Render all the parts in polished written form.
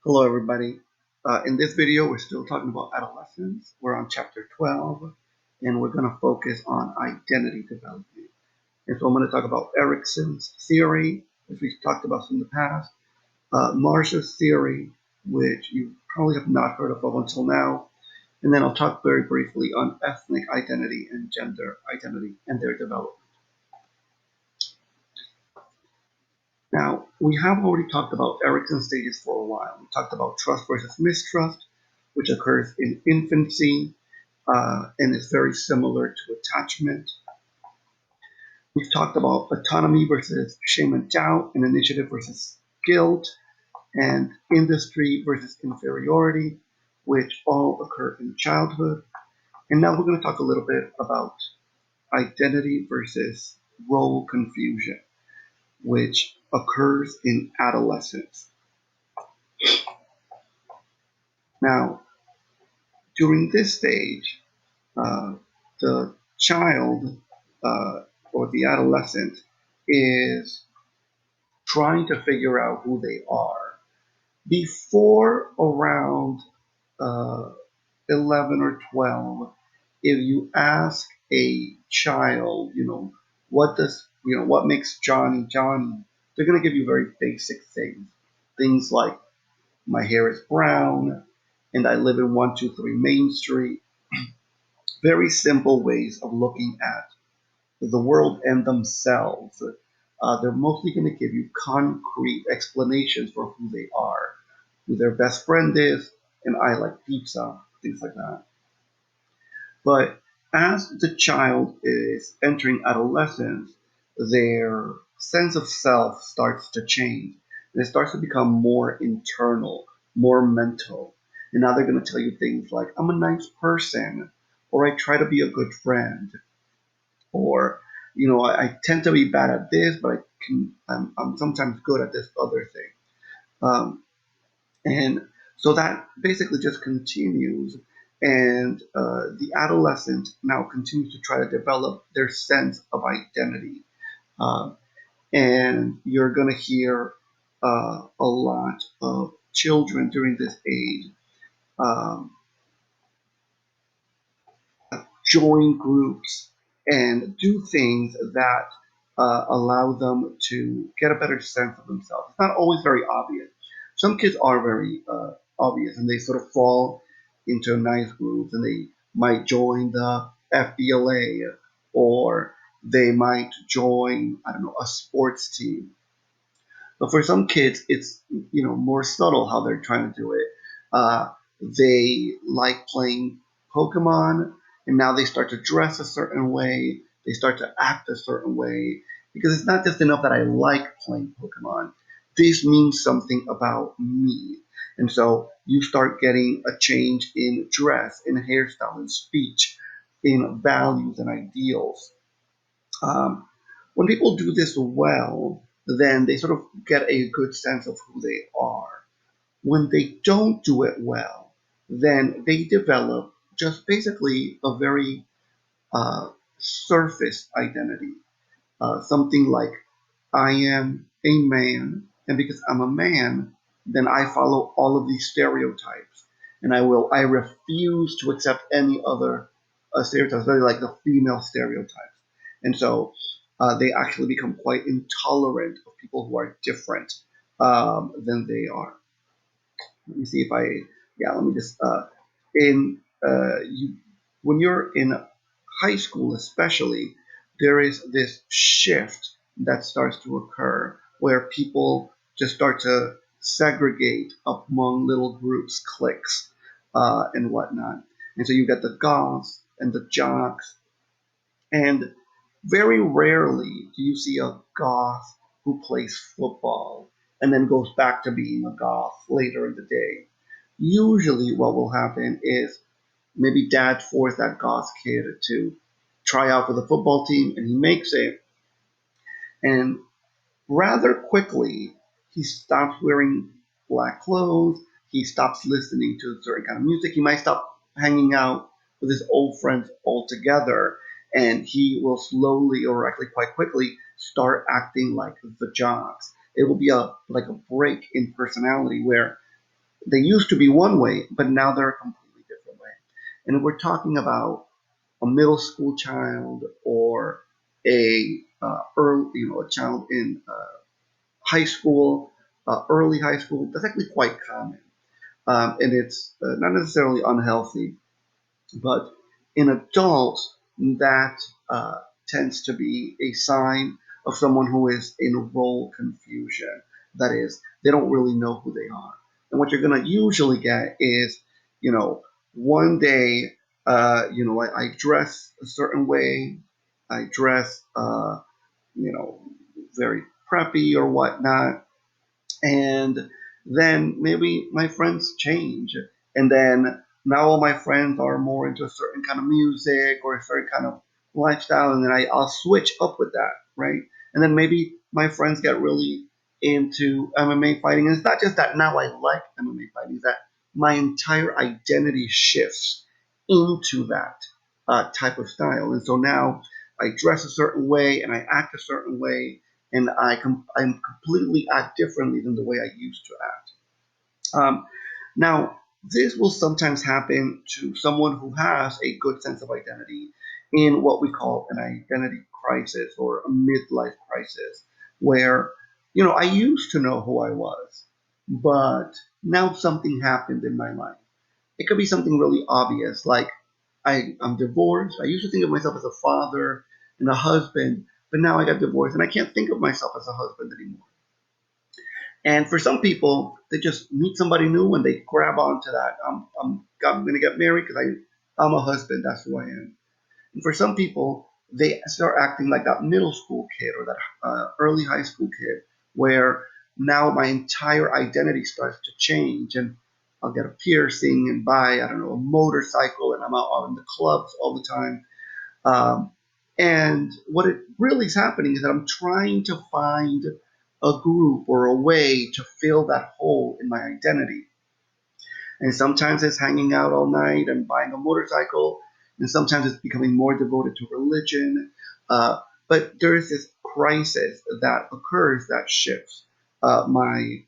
Hello, everybody. In this video, we're still talking about adolescence. We're on chapter 12, and we're going to focus on identity development. And so I'm going to talk about Erikson's theory, which we've talked about in the past, Marsh's theory, which you probably have not heard of up until now, and then I'll talk very briefly on ethnic identity and gender identity and their development. Now, we have already talked about Erikson stages for a while. We talked about trust versus mistrust, which occurs in infancy and is very similar to attachment. We've talked about autonomy versus shame and doubt, and initiative versus guilt, and industry versus inferiority, which all occur in childhood. And now we're going to talk a little bit about identity versus role confusion, which occurs in adolescence. Now, during this stage, the child or the adolescent is trying to figure out who they are. Before around uh, 11 or 12, if you ask a child, what makes Johnny Johnny, they're going to give you very basic things. Things like, my hair is brown, and I live in 123 Main Street. Very simple ways of looking at the world and themselves. They're mostly going to give you concrete explanations for who they are, who their best friend is, and I like pizza, things like that. But as the child is entering adolescence, their sense of self starts to change. And it starts to become more internal, more mental. And now they're going to tell you things like, I'm a nice person, or I try to be a good friend, or I tend to be bad at this, but I'm sometimes good at this other thing. Um, and so that basically just continues, and the adolescent now continues to try to develop their sense of identity. Um, and you're going to hear a lot of children during this age um, join groups and do things that allow them to get a better sense of themselves. It's not always very obvious. Some kids are very obvious and they sort of fall into nice groups and they might join the FBLA or they might join, I don't know, a sports team. But for some kids, it's more subtle how they're trying to do it. They like playing Pokemon, and now they start to dress a certain way. They start to act a certain way because it's not just enough that I like playing Pokemon. This means something about me, and so you start getting a change in dress, in hairstyle, in speech, in values and ideals. Um, when people do this well, then they sort of get a good sense of who they are. When they don't do it well, then they develop just basically a very surface identity. Something like, I am a man, and because I'm a man, then I follow all of these stereotypes, and I refuse to accept any other stereotypes, very like the female stereotypes, and so they actually become quite intolerant of people who are different than they are. Let me see if let me just, in, you, when you're in high school especially, there is this shift that starts to occur where people just start to segregate among little groups, cliques, and whatnot. And so you get the goths and the jocks, and very rarely do you see a goth who plays football and then goes back to being a goth later in the day. Usually, what will happen is maybe dad forced that goth kid to try out for the football team and he makes it. And rather quickly, he stops wearing black clothes. He stops listening to a certain kind of music. He might stop hanging out with his old friends altogether. And he will slowly or actually quite quickly start acting like the jocks. It will be like a break in personality where They used to be one way, but now they're a completely different way. And if we're talking about a middle school child or a child in high school, early high school, that's actually quite common, and it's not necessarily unhealthy. But in adults, that tends to be a sign of someone who is in role confusion. That is, they don't really know who they are. And what you're going to usually get is, you know, one day, I dress a certain way, I dress, you know, very preppy or whatnot, and then maybe my friends change, and then now all my friends are more into a certain kind of music or a certain kind of lifestyle, and then I'll switch up with that, right? And then maybe my friends get really into MMA fighting, and it's not just that now I like MMA fighting, it's that my entire identity shifts into that type of style. And so now I dress a certain way and I act a certain way, and I'm completely act differently than the way I used to act. Now, this will sometimes happen to someone who has a good sense of identity in what we call an identity crisis or a midlife crisis, where, I used to know who I was, but now something happened in my life. It could be something really obvious, like I'm divorced. I used to think of myself as a father and a husband, but now I got divorced and I can't think of myself as a husband anymore. And for some people, they just meet somebody new and they grab onto that. I'm going to get married because I'm a husband. That's who I am. And for some people, they start acting like that middle school kid or that early high school kid, where now my entire identity starts to change, and I'll get a piercing and buy, I don't know, a motorcycle, and I'm out in the clubs all the time. Um, and what it really is happening is that I'm trying to find a group or a way to fill that hole in my identity. And sometimes it's hanging out all night and buying a motorcycle, and sometimes it's becoming more devoted to religion. But there is this crisis that occurs that shifts my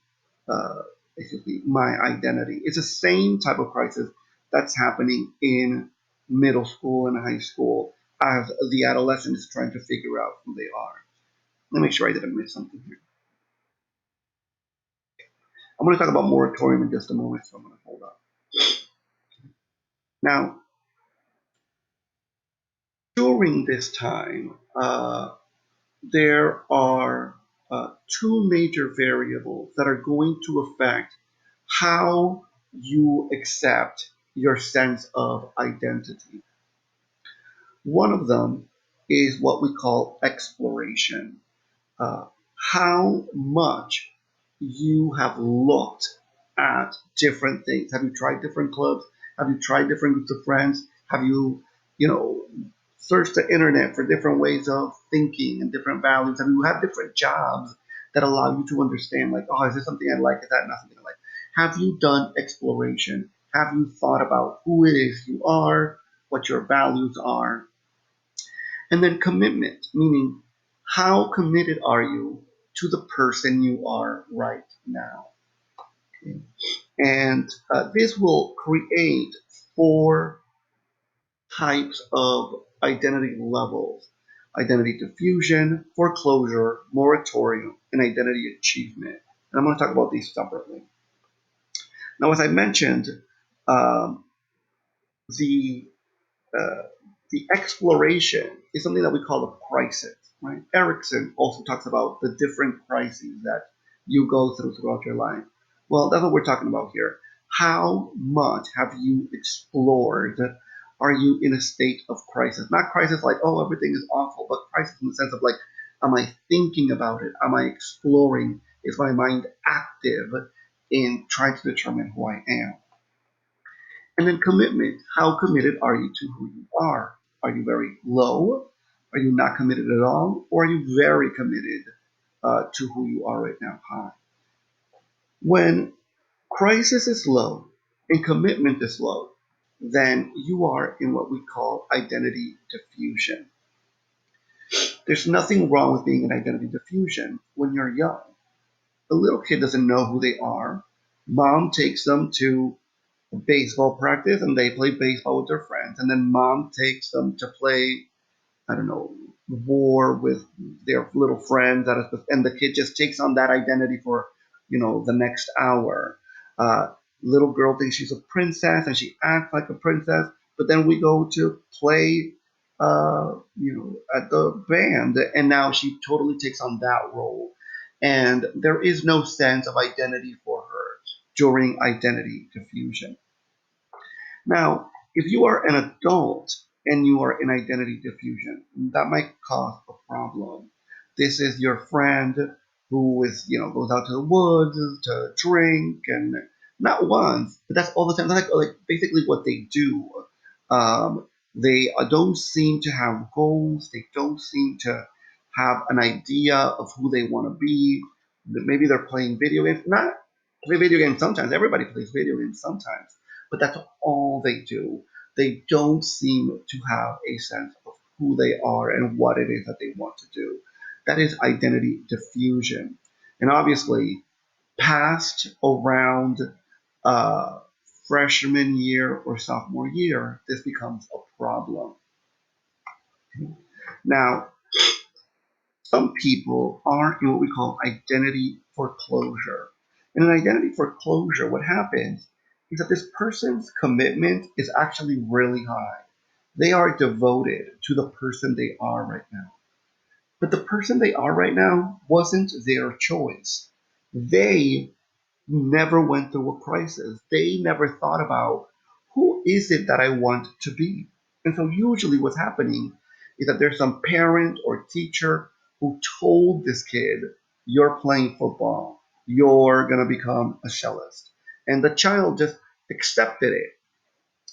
uh, basically my identity. It's the same type of crisis that's happening in middle school and high school as the adolescent is trying to figure out who they are. Let me make sure I didn't miss something here. I'm going to talk about moratorium in just a moment, so I'm going to hold up. Now, during this time, there are two major variables that are going to affect how you accept your sense of identity. One of them is what we call exploration. uh, how much you have looked at different things. Have you tried different clubs? Have you tried different groups of friends? Have you, you know, searched the internet for different ways of thinking and different values? Have you had different jobs that allow you to understand, like, oh, is this something I like? Is that not something I like? Have you done exploration? Have you thought about who it is you are, what your values are? And then commitment, meaning how committed are you to the person you are right now? Okay. And this will create four types of identity levels: identity diffusion, foreclosure, moratorium, and identity achievement. And I'm going to talk about these separately. Now, as I mentioned, um, the uh, the exploration is something that we call a crisis, right? Erikson also talks about the different crises that you go through throughout your life. Well, that's what we're talking about here. How much have you explored? Are you in a state of crisis? Not crisis like, oh, everything is awful, but crisis in the sense of like, am I thinking about it? Am I exploring? Is my mind active in trying to determine who I am? And then commitment. How committed are you to who you are? Are you very low? Are you not committed at all? Or are you very committed to who you are right now? High. When crisis is low and commitment is low, then you are in what we call identity diffusion. There's nothing wrong with being in identity diffusion when you're young. A little kid doesn't know who they are. Mom takes them to baseball practice and they play baseball with their friends. And then mom takes them to play, I don't know, war with their little friends. And the kid just takes on that identity for, the next hour. Uh, Little girl thinks she's a princess and she acts like a princess. But then we go to play, at the band, and now she totally takes on that role. And there is no sense of identity for her during identity diffusion. Now, if you are an adult and you are in identity diffusion, that might cause a problem. This is your friend who goes out to the woods to drink, and not once, but that's all the time. That's like basically what they do. They don't seem to have goals. They don't seem to have an idea of who they want to be. Maybe they're playing video games. Not play video games sometimes. Everybody plays video games sometimes, but that's all they do. They don't seem to have a sense of who they are and what it is that they want to do. That is identity diffusion. And obviously, past around uh, freshman year or sophomore year, this becomes a problem. Now, some people are in what we call identity foreclosure. In an identity foreclosure, what happens is that this person's commitment is actually really high. They are devoted to the person they are right now. But the person they are right now wasn't their choice. They never went through a crisis. They never thought about who is it that I want to be. And so usually what's happening is that there's some parent or teacher who told this kid, you're playing football, you're going to become a cellist. And the child just accepted it.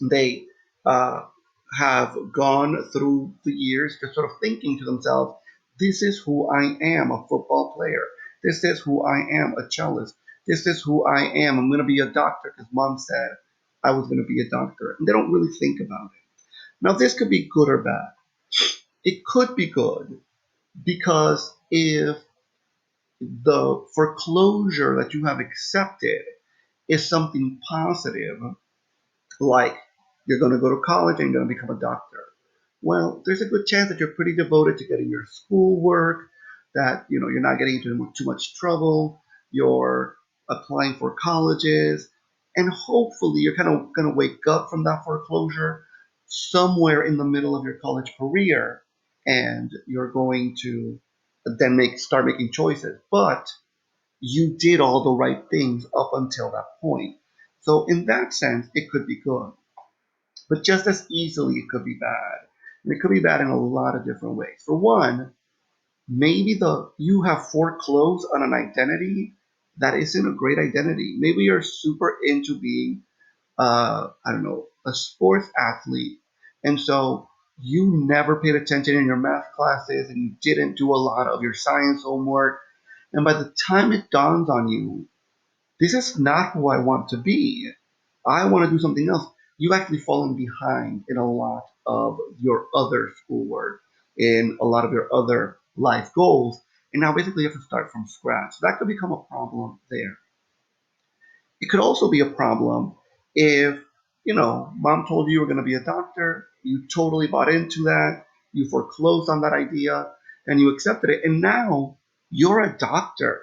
They uh, have gone through the years just sort of thinking to themselves, this is who I am, a football player. This is who I am, a cellist. This is who I am. I'm going to be a doctor because mom said I was going to be a doctor. And they don't really think about it. Now, this could be good or bad. It could be good because if the foreclosure that you have accepted is something positive, like you're going to go to college and you're going to become a doctor. Well, there's a good chance that you're pretty devoted to getting your schoolwork, that you're not getting into too much trouble, you're applying for colleges, and hopefully you're kind of going to wake up from that foreclosure somewhere in the middle of your college career, and you're going to then start making choices. But you did all the right things up until that point. So in that sense, it could be good. But just as easily, it could be bad. And it could be bad in a lot of different ways. For one, maybe you have foreclosed on an identity that isn't a great identity. Maybe you're super into being, I don't know, a sports athlete. And so you never paid attention in your math classes and you didn't do a lot of your science homework. And by the time it dawns on you, this is not who I want to be. I want to do something else. You've actually fallen behind in a lot of your other schoolwork, in a lot of your other life goals, and now basically you have to start from scratch. That could become a problem there. It could also be a problem if, mom told you were going to be a doctor, you totally bought into that, you foreclosed on that idea, and you accepted it, and now you're a doctor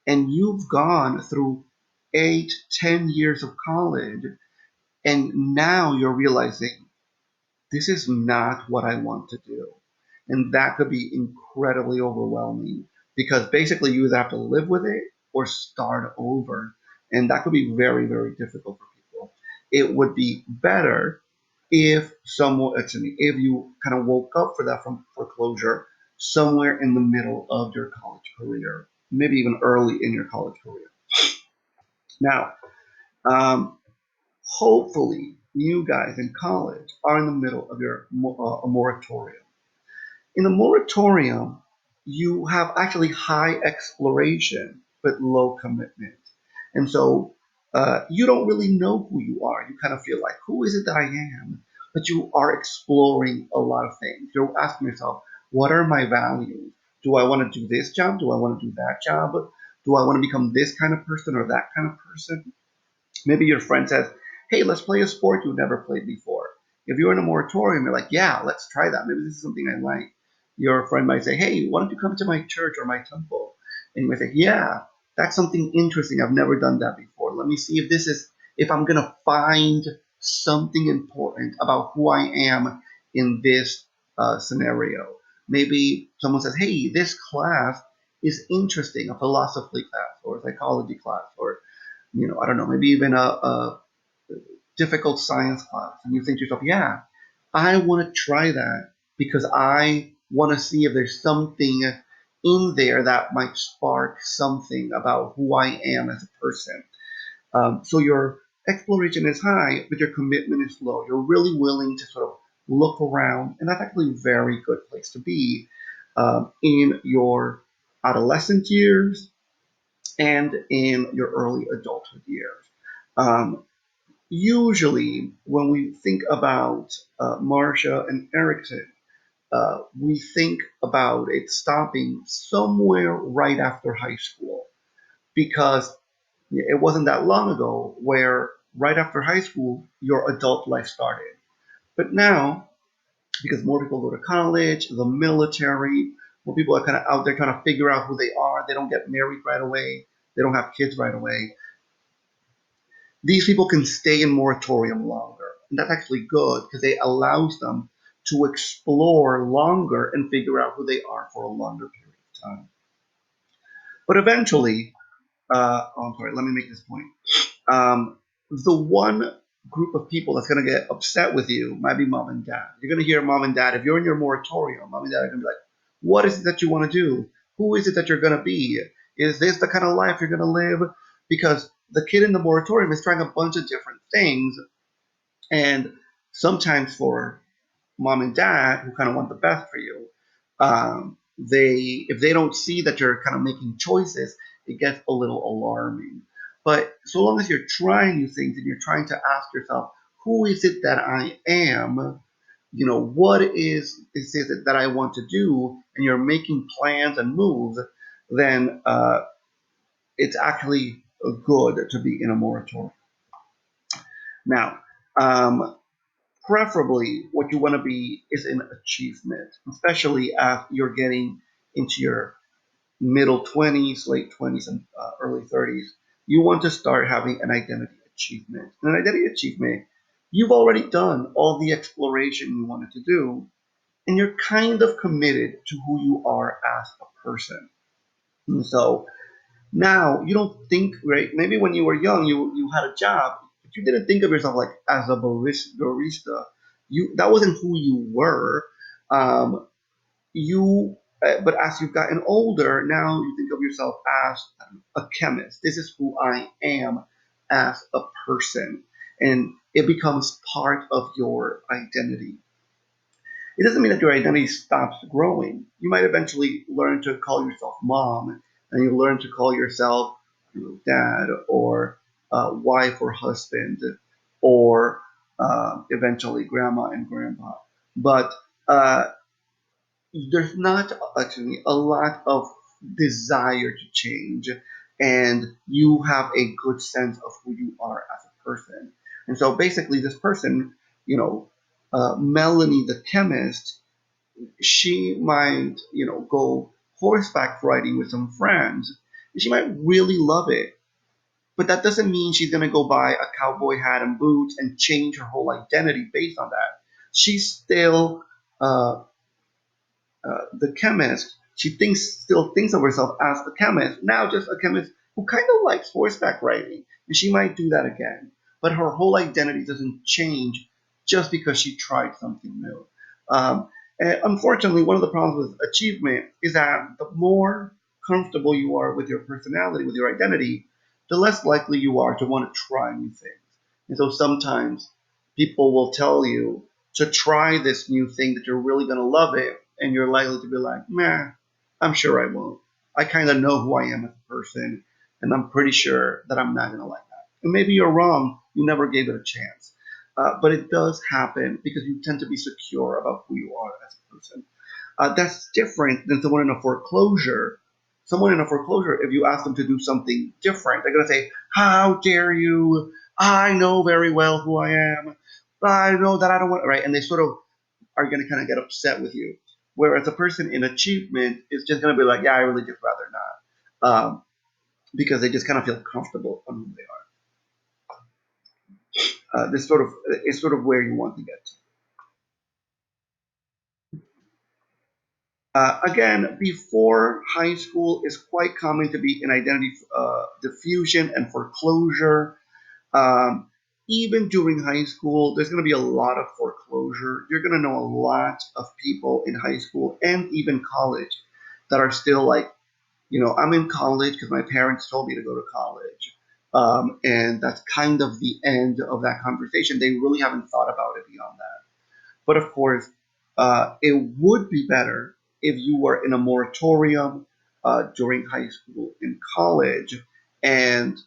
and you've gone through 8, 10 years of college, and now you're realizing this is not what I want to do. And that could be incredibly overwhelming because basically you either have to live with it or start over. And that could be very, very difficult for people. It would be better if if you kind of woke up for that from foreclosure somewhere in the middle of your college career, maybe even early in your college career. Now, um, hopefully, you guys in college are in the middle of your a moratorium. In a moratorium, you have actually high exploration but low commitment. And so you don't really know who you are. You kind of feel like, who is it that I am? But you are exploring a lot of things. You're asking yourself, what are my values? Do I want to do this job? Do I want to do that job? Do I want to become this kind of person or that kind of person? Maybe your friend says, hey, let's play a sport you've never played before. If you're in a moratorium, you're like, yeah, let's try that. Maybe this is something I like. Your friend might say, hey, why don't you come to my church or my temple? And you might say, yeah, that's something interesting. I've never done that before. Let me see if if I'm going to find something important about who I am in this scenario. Maybe someone says, hey, this class is interesting, a philosophy class or a psychology class or I don't know, maybe even a difficult science class, and you think to yourself, yeah, I want to try that because I want to see if there's something in there that might spark something about who I am as a person. So your exploration is high, but your commitment is low. You're really willing to sort of look around, and that's actually a very good place to be in your adolescent years and in your early adulthood years. Um, Usually, when we think about Marcia and Erikson, we think about it stopping somewhere right after high school because it wasn't that long ago where right after high school your adult life started. But now, because more people go to college, the military, more people are kind of out there trying to figure out who they are. They don't get married right away. They don't have kids right away. These people can stay in moratorium longer. And that's actually good because it allows them to explore longer and figure out who they are for a longer period of time. But eventually, I'm sorry, let me make this point. The one group of people that's going to get upset with you might be mom and dad. You're going to hear mom and dad, if you're in your moratorium, mom and dad are going to be like, what is it that you want to do? Who is it that you're going to be? Is this the kind of life you're going to live? Because the kid in the moratorium is trying a bunch of different things. And sometimes for mom and dad who kind of want the best for you, they if they don't see that you're kind of making choices, it gets a little alarming. But so long as you're trying new things and you're trying to ask yourself, who is it that I am? What is it that I want to do? And you're making plans and moves, then it's actually good to be in a moratorium. Now, um, preferably what you want to be is in achievement, especially as you're getting into your middle 20s, late 20s, and early 30s. You want to start having an identity achievement. And an identity achievement, you've already done all the exploration you wanted to do, and you're kind of committed to who you are as a person. And so now you don't think, right? Maybe when you were young, you had a job, but you didn't think of yourself like as a barista. You that wasn't who you were. Um, but as you've gotten older, now you think of yourself as a chemist. This is who I am as a person, and it becomes part of your identity. It doesn't mean that your identity stops growing. You might eventually learn to call yourself mom, and you learn to call yourself dad or wife or husband, or eventually grandma and grandpa. But there's not actually a lot of desire to change, and you have a good sense of who you are as a person. And so basically, this person, Melanie the chemist, she might, go horseback riding with some friends, and she might really love it. But that doesn't mean she's going to go buy a cowboy hat and boots and change her whole identity based on that. She's still uh, the chemist. She still thinks of herself as a chemist, now just a chemist who kind of likes horseback riding, and she might do that again. But her whole identity doesn't change just because she tried something new. And unfortunately, one of the problems with achievement is that the more comfortable you are with your personality, with your identity, the less likely you are to want to try new things. And so sometimes people will tell you to try this new thing that you're really going to love it, and you're likely to be like, nah, I'm sure I won't. I kind of know who I am as a person, and I'm pretty sure that I'm not going to like that. And maybe you're wrong. You never gave it a chance. But it does happen because you tend to be secure about who you are as a person. That's different than someone in a foreclosure. Someone in a foreclosure, if you ask them to do something different, they're going to say, how dare you? I know very well who I am, but I know that I don't want, right? And they sort of are going to kind of get upset with you. Whereas a person in achievement is just going to be like, yeah, I really just rather not. Because they just kind of feel comfortable on who they are. This sort of is sort of where you want to get to. Again, before high school, it's quite common to be in identity diffusion and foreclosure. Um, Even during high school, there's going to be a lot of foreclosure. You're going to know a lot of people in high school and even college that are still like, I'm in college because my parents told me to go to college. And that's kind of the end of that conversation. They really haven't thought about it beyond that. But of course, it would be better if you were in a moratorium during high school and college, and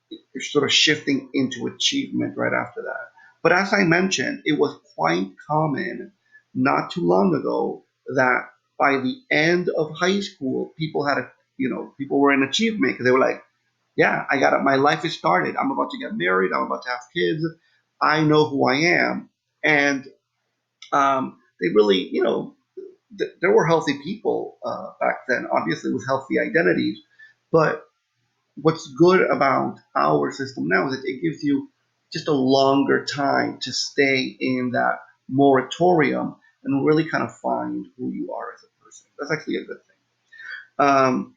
you're sort of shifting into achievement right after that. But as I mentioned, it was quite common not too long ago that by the end of high school, people were in achievement because they were like, yeah, I got it. My life is started. I'm about to get married. I'm about to have kids. I know who I am. And they really, there were healthy people back then, obviously with healthy identities. But what's good about our system now is that it gives you just a longer time to stay in that moratorium and really kind of find who you are as a person. That's actually a good thing.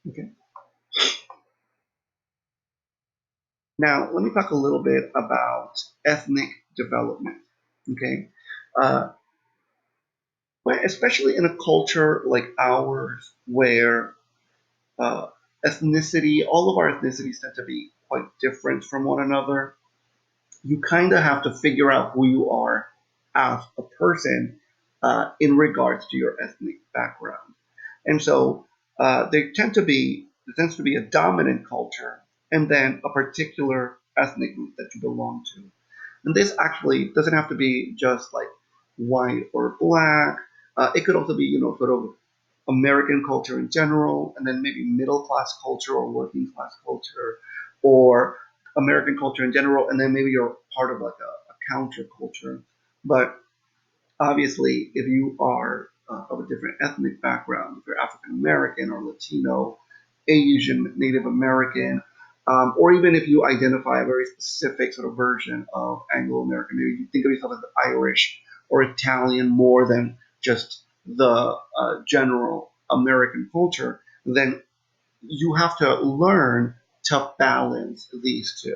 Okay. Now, let me talk a little bit about ethnic development. Okay. Uh, but especially in a culture like ours, where uh, ethnicity, all of our ethnicities tend to be quite different from one another, you kind of have to figure out who you are as a person in regards to your ethnic background. And so there tends to be a dominant culture and then a particular ethnic group that you belong to. And this actually doesn't have to be just like white or black. It could also be, sort of American culture in general, and then maybe middle class culture or working class culture, or American culture in general, and then maybe you're part of like a counter culture. But obviously, if you are of a different ethnic background, if you're African American or Latino, Asian, Native American, or even if you identify a very specific sort of version of Anglo American, maybe you think of yourself as Irish or Italian more than just the general American culture, then you have to learn to balance these two.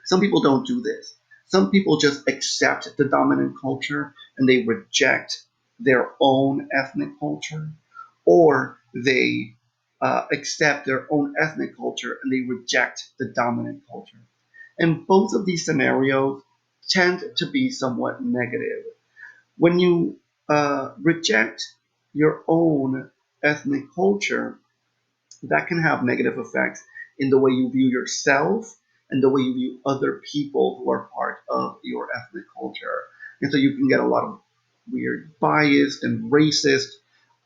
Some people don't do this. Some people just accept the dominant culture and they reject their own ethnic culture, or they accept their own ethnic culture and they reject the dominant culture. And both of these scenarios tend to be somewhat negative. When you reject your own ethnic culture, that can have negative effects in the way you view yourself and the way you view other people who are part of your ethnic culture. And so you can get a lot of weird biased and racist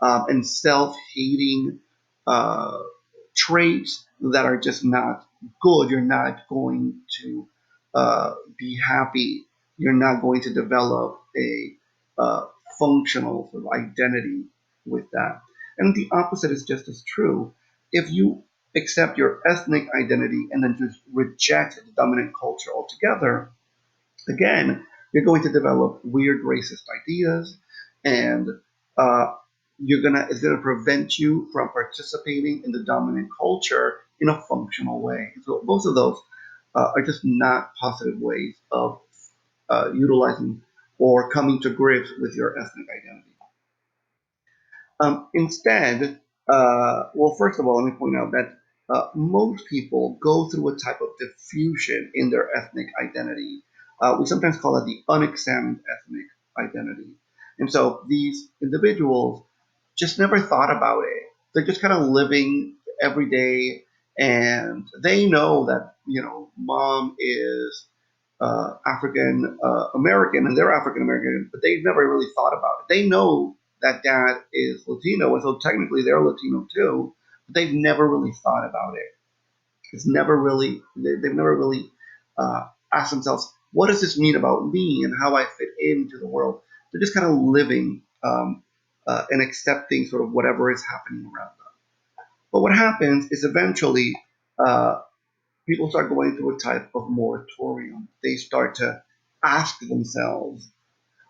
and self-hating uh, traits that are just not good. You're not going to be happy. You're not going to develop a functional sort of identity with that. And the opposite is just as true. If you accept your ethnic identity and then just reject the dominant culture altogether, again, you're going to develop weird racist ideas, and uh, it's gonna prevent you from participating in the dominant culture in a functional way. So both of those are just not positive ways of utilizing or coming to grips with your ethnic identity. Instead, well, first of all, let me point out that most people go through a type of diffusion in their ethnic identity. We sometimes call it the unexamined ethnic identity. And so these individuals just never thought about it. They're just kind of living every day, and they know that, mom is African American and they're African American, but they've never really thought about it. They know that dad is Latino, and so technically they're Latino too, but they've never really thought about it. It's never really they've never really asked themselves, what does this mean about me and how I fit into the world. They're just kind of living and accepting sort of whatever is happening around them. But what happens is eventually uh, people start going through a type of moratorium. They start to ask themselves,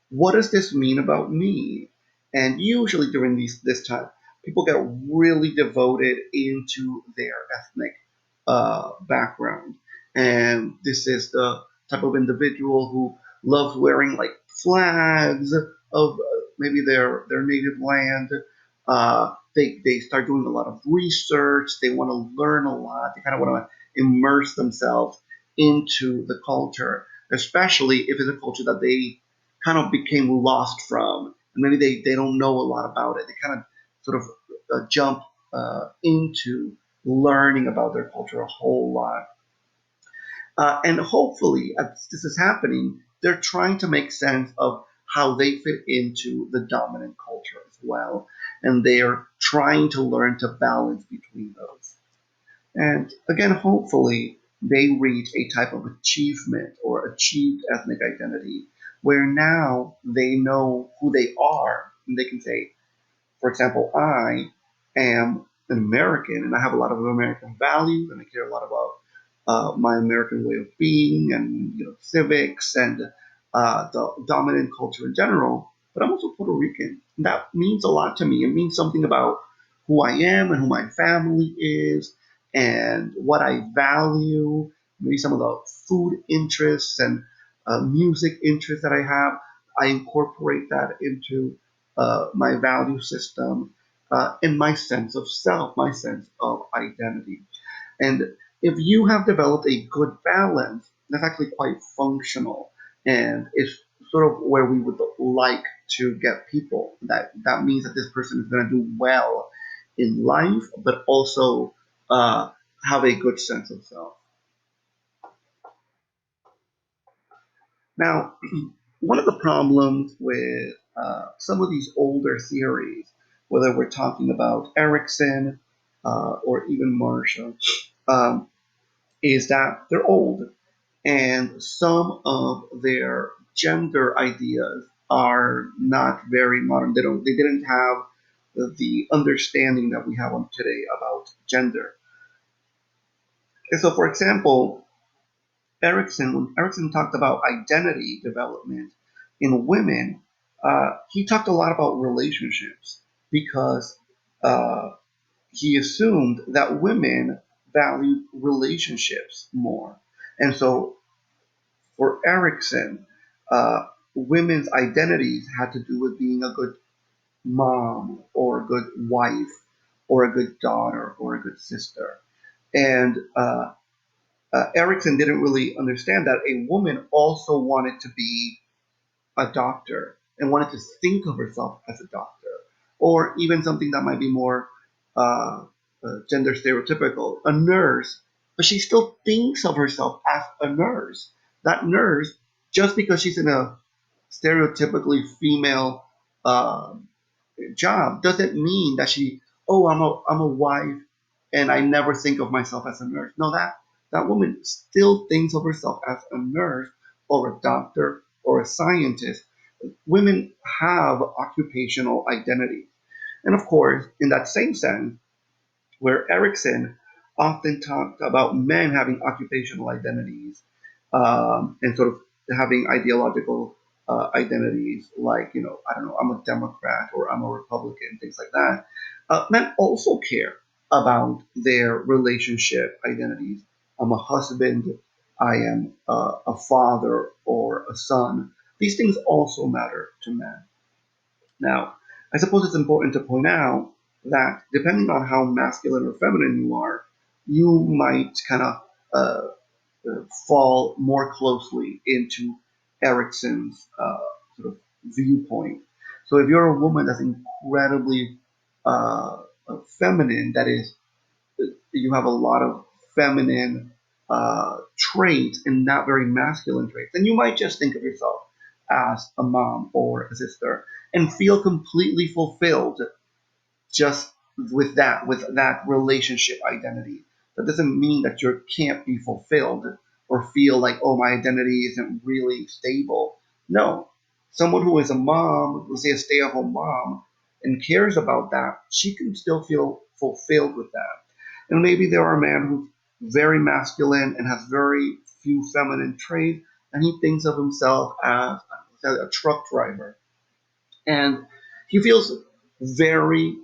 what does this mean about me? And usually during this time, people get really devoted into their ethnic background. And this is the type of individual who loves wearing like flags of maybe their native land. They start doing a lot of research. They want to learn a lot. They kind of want to immerse themselves into the culture, especially if it's a culture that they kind of became lost from, and maybe they don't know a lot about it. They kind of sort of jump into learning about their culture a whole lot. And hopefully, as this is happening, they're trying to make sense of how they fit into the dominant culture as well. And they are trying to learn to balance between those. And again, hopefully, they reach a type of achievement or achieved ethnic identity where now they know who they are and they can say, for example, I am an American and I have a lot of American values and I care a lot about my American way of being and civics and the dominant culture in general. But I'm also Puerto Rican. And that means a lot to me. It means something about who I am and who my family is and what I value. Maybe some of the food interests and music interests that I have. I incorporate that into my value system, and my sense of self, my sense of identity. And if you have developed a good balance, that's actually quite functional, and it's sort of where we would like to get people. That means that this person is going to do well in life, but also uh, have a good sense of self. Now, one of the problems with some of these older theories, whether we're talking about Erikson or even Marshall, um, is that they're old and some of their gender ideas are not very modern. They didn't have the understanding that we have on today about gender. And so, for example, when Erikson talked about identity development in women, he talked a lot about relationships because uh, he assumed that women valued relationships more. And so for Erikson, women's identities had to do with being a good mom or a good wife or a good daughter or a good sister. And Erikson didn't really understand that a woman also wanted to be a doctor and wanted to think of herself as a doctor, or even something that might be more uh, gender stereotypical, a nurse, but she still thinks of herself as a nurse. That nurse, just because she's in a stereotypically female uh, job doesn't mean that I'm a wife and I never think of myself as a nurse. No, that woman still thinks of herself as a nurse or a doctor or a scientist. Women have occupational identity. And of course, in that same sense, where Erikson often talked about men having occupational identities and sort of having ideological identities, like, I don't know, I'm a Democrat or I'm a Republican, things like that. Men also care about their relationship identities. I'm a husband, I am a father or a son. These things also matter to men. Now, I suppose it's important to point out that depending on how masculine or feminine you are, you might kind of fall more closely into Erikson's sort of viewpoint. So if you're a woman that's incredibly feminine, that is, you have a lot of feminine traits and not very masculine traits, then you might just think of yourself as a mom or a sister and feel completely fulfilled just with that relationship identity. that doesn't mean that you can't be fulfilled or feel like, oh, my identity isn't really stable. No, someone who is a mom, let's say a stay-at-home mom, and cares about that, she can still feel fulfilled with that. And maybe there are a man who's very masculine and has very few feminine traits, and he thinks of himself as a truck driver, and he feels very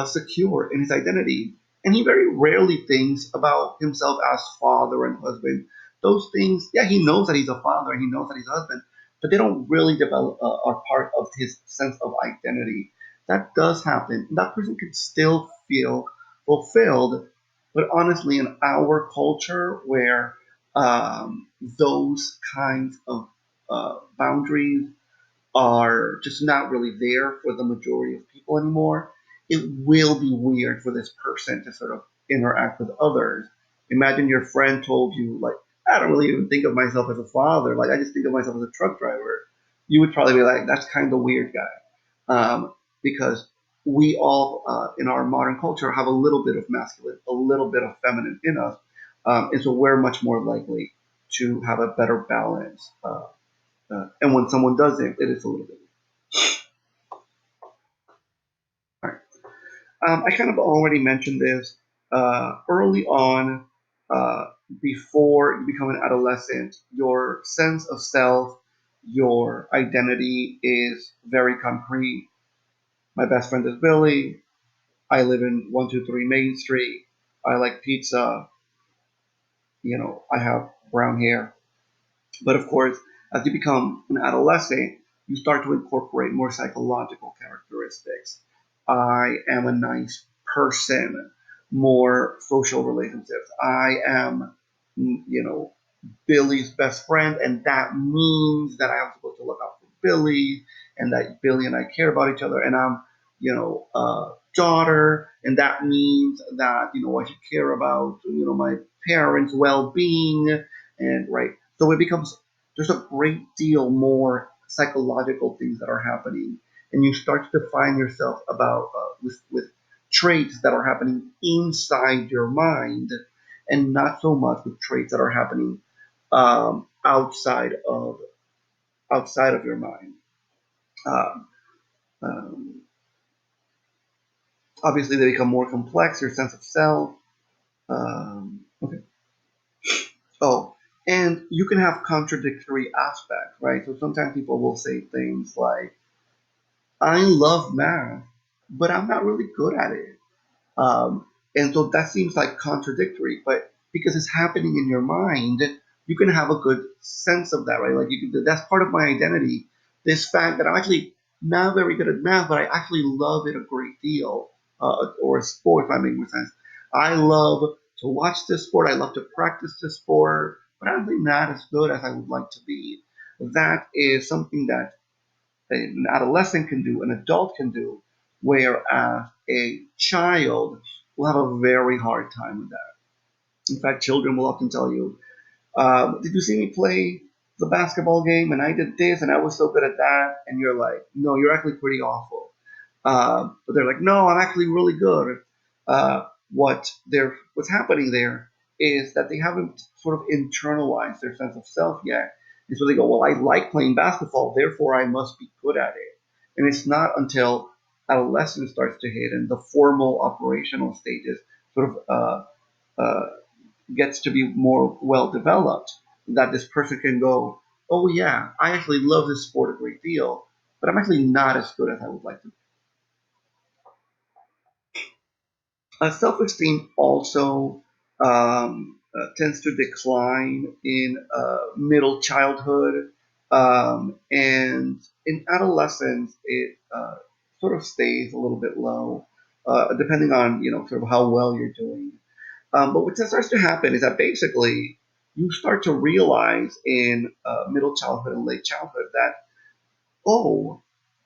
secure in his identity. And he very rarely thinks about himself as father and husband. Those things, yeah, he knows that he's a father and he knows that he's a husband, but they don't really develop are part of his sense of identity. That does happen. That person can still feel fulfilled, but honestly, in our culture where those kinds of boundaries are just not really there for the majority of people anymore, it will be weird for this person to sort of interact with others. Imagine your friend told you, like, I don't really even think of myself as a father, like, I just think of myself as a truck driver. You would probably be like, that's kind of weird, guy. Because we all, in our modern culture, have a little bit of masculine, a little bit of feminine in us. And so we're much more likely to have a better balance. And when someone doesn't, it is a little bit. All right. I kind of already mentioned this early on. Before you become an adolescent, your sense of self, your identity is very concrete. My best friend is Billy. I live in 123 Main Street. I like pizza. I have brown hair. But of course, as you become an adolescent, you start to incorporate more psychological characteristics. I am a nice person, more social relationships. I am, you know, Billy's best friend, and that means that I'm supposed to look out for Billy, and that Billy and I care about each other, and I'm, a daughter, and that means that I should care about my parents' well-being, and right. So it becomes there's a great deal more psychological things that are happening, and you start to define yourself about with traits that are happening inside your mind, and not so much with traits that are happening outside of your mind. Um, um, Obviously, they become more complex. Your sense of self. Okay. Oh, and you can have contradictory aspects, right? So sometimes people will say things like, "I love math, but I'm not really good at it." And so that seems like contradictory, but because it's happening in your mind, you can have a good sense of that, right? Like that's part of my identity. This fact that I'm actually not very good at math, but I actually love it a great deal, or a sport, if I'm making sense. I love to watch this sport. I love to practice this sport, but I'm actually not as good as I would like to be. That is something that an adolescent can do, an adult can do, whereas a child will have a very hard time with that. In fact, children will often tell you, "Did you see me play the basketball game? And I did this, and I was so good at that." And you're like, "No, you're actually pretty awful." But they're like, "No, I'm actually really good." What's happening there is that they haven't sort of internalized their sense of self yet, and so they go, "Well, I like playing basketball, therefore I must be good at it." And it's not until adolescence starts to hit and the formal operational stages sort of uh, gets to be more well developed that this person can go, "Oh yeah, I actually love this sport a great deal, but I'm actually not as good as I would like to." Self-esteem also tends to decline in middle childhood, and in adolescence it sort of stays a little bit low, depending on sort of how well you're doing. But what starts to happen is that basically you start to realize in middle childhood and late childhood that, oh,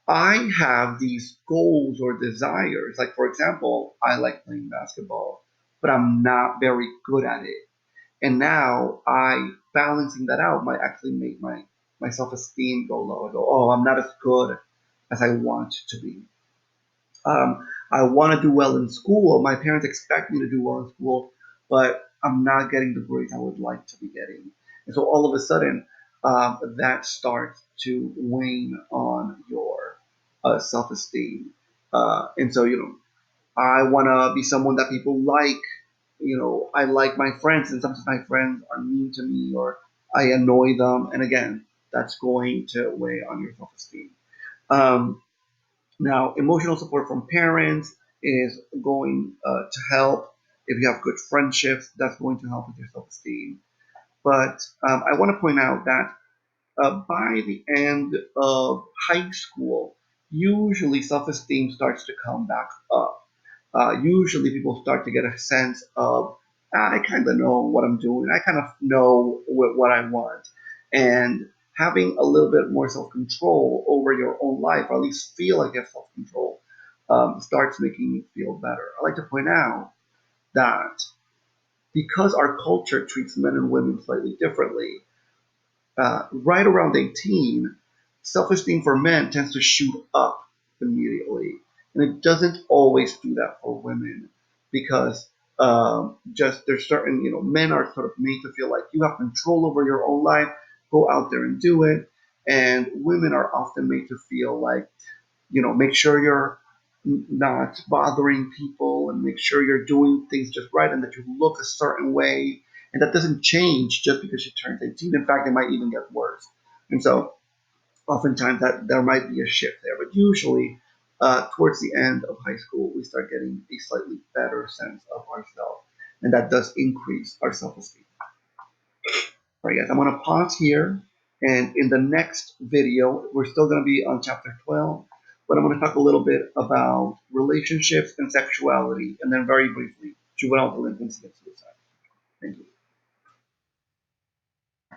I have these goals or desires. Like, for example, I like playing basketball, but I'm not very good at it. And now balancing that out might actually make my self esteem go low. I go, oh, I'm not as good as I want to be. I want to do well in school. My parents expect me to do well in school, but I'm not getting the grades I would like to be getting. And so all of a sudden, that starts to wane on your self-esteem. And so, I want to be someone that people like. I like my friends, and sometimes my friends are mean to me or I annoy them. And again, that's going to weigh on your self-esteem. Um, Now, emotional support from parents is going to help. If you have good friendships, that's going to help with your self-esteem. But I want to point out that by the end of high school, usually self-esteem starts to come back up. Usually people start to get a sense of, I kind of know what I'm doing. I kind of know what I want. And having a little bit more self control over your own life, or at least feel like you have self control, starts making you feel better. I like to point out that because our culture treats men and women slightly differently, right around 18, self esteem for men tends to shoot up immediately. And it doesn't always do that for women because just there's certain, men are sort of made to feel like you have control over your own life, go out there and do it. And women are often made to feel like, make sure you're not bothering people and make sure you're doing things just right and that you look a certain way. And that doesn't change just because you turned 18. In fact, it might even get worse. And so oftentimes that there might be a shift there. But usually towards the end of high school, we start getting a slightly better sense of ourselves. And that does increase our self-esteem. All right, guys, I'm going to pause here. And in the next video, we're still going to be on chapter 12, but I'm going to talk a little bit about relationships and sexuality, and then very briefly, juvenile delinquency and suicide. Thank you.